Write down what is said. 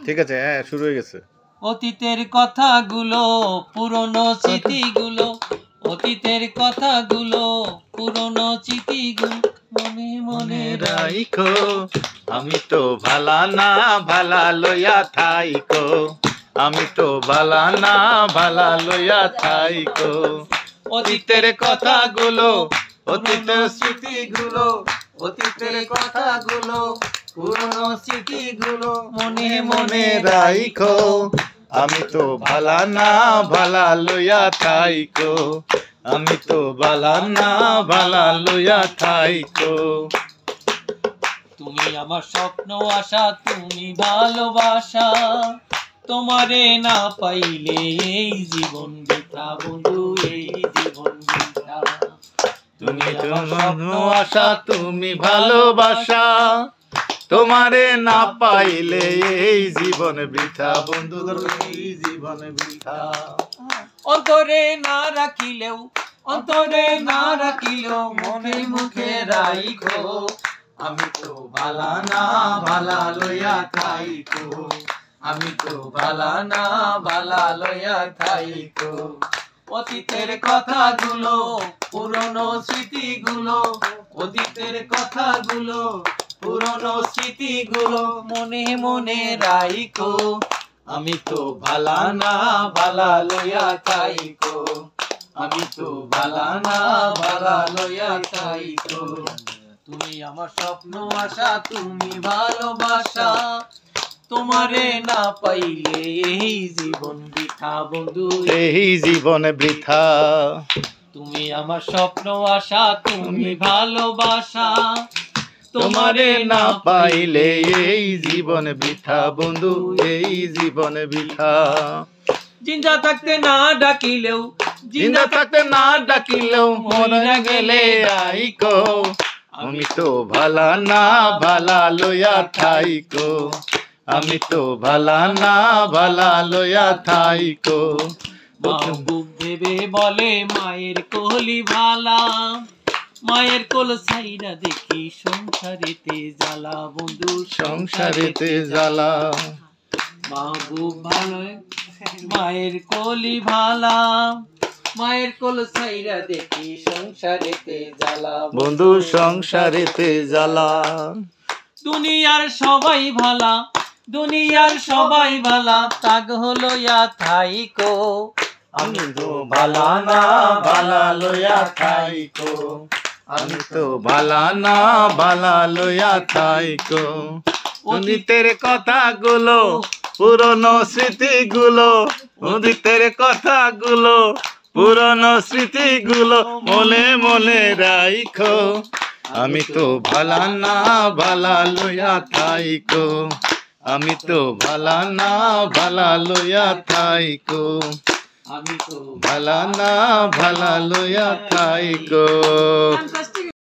ঠিক আছে, হ্যাঁ শুরু হয়ে গেছে। অতীতের কথাগুলো, পুরনো স্মৃতিগুলো, অতীতের কথাগুলো, পুরনো স্মৃতিগুলো মনে মনে রাইখো, আমি তো ভালা না ভালা লইয়া থাইকো, আমি তো ভালা না ভালা লইয়া থাইকো। অতীতের কথাগুলো, অতীতের স্মৃতিগুলো, অতীতের কথাগুলো, পুরনো স্মৃতিগুলো মনে মনে রাইখো, আমি তো ভালা না ভালা লইয়া থাইকো, আমি তো ভালা না ভালা লইয়া থাইকো। তুমি আমার স্বপ্ন আশা, তুমি ভালোবাসা, তোমারে না পাইলে এই জীবন বৃথা বন্ধু, এই জীবন বৃথা। তুমি আমার স্বপ্ন আশা, তুমি ভালোবাসা, তোমারে না পাইলে এই জীবন বৃথা বন্ধু, এই জীবন বৃথা। অন্তরে না রাখিলেও, অন্তরে না রাখিলেও মনে মুখে রাইখো, আমি তো ভালা না ভালা লইয়া থাইকো, আমি তো ভালা না ভালা লইয়া থাইকো। অতীতের কথাগুলো, পুরনো স্মৃতিগুলো, অতীতের কথাগুলো, পুরনো স্মৃতিগুলো মনে মনে রাইখো, আমি তো ভালা না ভালা লইয়া থাইকো, আমি তো ভালা না ভালা লইয়া থাইকো। তুমি আমার স্বপ্ন আশা, তুমি ভালোবাসা, তোমারে না পাইলে এই জীবন বৃথা বন্ধু, এই জীবন বৃথা। তুমি আমার স্বপ্ন আশা, তুমি ভালোবাসা, তোমারে না পাইলে এই জীবন বৃথা বন্ধু, এই জীবন বৃথা। জিন্দা থাকতে না ডাকিলেও, জিন্দা থাকতে না ডাকিলেও মরে গেলে আইকো, আমি তো ভালা না ভালা লইয়া থাইকো, আমি তো ভালা না ভালা লইয়া থাইকো। বুক ভেবে বলে মায়ের কোলি ভালা, মায়ের কোল ছাইরা দেখি সংসারেতে জ্বালা বন্ধু, সংসারেতে জ্বালা। মাহবুব ভালো, মায়ের কোলি ভালা, মায়ের কোল ছাইরা দেখি সংসারেতে জ্বালা বন্ধু, সংসারেতে জ্বালা। দুনিয়ার সবাই ভালা, দুনিয়ার সবাই ভালা, তাগ হলো ইয়া থাইকো, আমি তো ভালা না ভালা লইয়া থাইকো, আমি তো ভালা না ভালা লইয়া থাইকো। অতীতের কথাগুলো, পুরনো স্মৃতিগুলো, অতীতের কথাগুলো, পুরনো স্মৃতিগুলো মনে মনে রাইখো, আমি তো ভালা না ভালা লইয়া থাইকো, আমি তো ভালা না ভালা লইয়া থাইকো, আমি তো ভালা না ভালা লইয়া থাইকো।